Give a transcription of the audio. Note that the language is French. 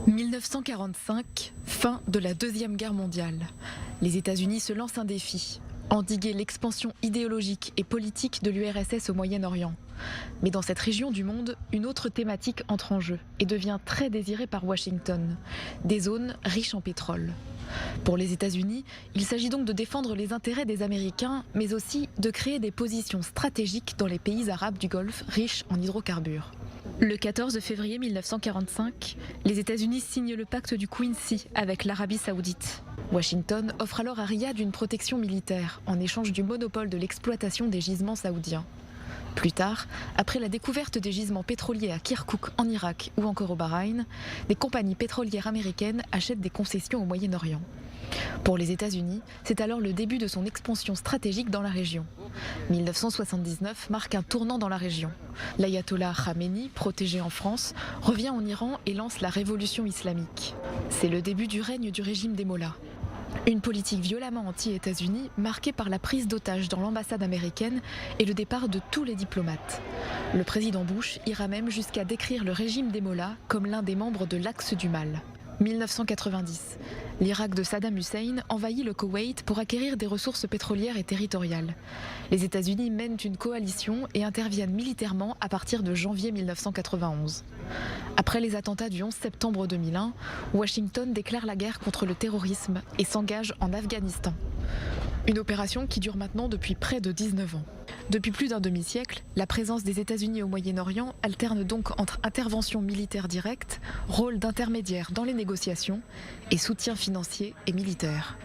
1945, fin de la Deuxième Guerre mondiale. Les États-Unis se lancent un défi, endiguer l'expansion idéologique et politique de l'URSS au Moyen-Orient. Mais dans cette région du monde, une autre thématique entre en jeu et devient très désirée par Washington, des zones riches en pétrole. Pour les États-Unis, il s'agit donc de défendre les intérêts des Américains, mais aussi de créer des positions stratégiques dans les pays arabes du Golfe riches en hydrocarbures. Le 14 février 1945, les États-Unis signent le pacte du Quincy avec l'Arabie saoudite. Washington offre alors à Riyad une protection militaire en échange du monopole de l'exploitation des gisements saoudiens. Plus tard, après la découverte des gisements pétroliers à Kirkouk en Irak ou encore au Bahreïn, des compagnies pétrolières américaines achètent des concessions au Moyen-Orient. Pour les États-Unis, c'est alors le début de son expansion stratégique dans la région. 1979 marque un tournant dans la région. L'ayatollah Khamenei, protégé en France, revient en Iran et lance la révolution islamique. C'est le début du règne du régime des mollahs. Une politique violemment anti-États-Unis marquée par la prise d'otages dans l'ambassade américaine et le départ de tous les diplomates. Le président Bush ira même jusqu'à décrire le régime des mollahs comme l'un des membres de l'axe du mal. 1990. L'Irak de Saddam Hussein envahit le Koweït pour acquérir des ressources pétrolières et territoriales. Les États-Unis mènent une coalition et interviennent militairement à partir de janvier 1991. Après les attentats du 11 septembre 2001, Washington déclare la guerre contre le terrorisme et s'engage en Afghanistan. Une opération qui dure maintenant depuis près de 19 ans. Depuis plus d'un demi-siècle, la présence des États-Unis au Moyen-Orient alterne donc entre intervention militaire directe, rôle d'intermédiaire dans les négociations et soutien financier et militaire.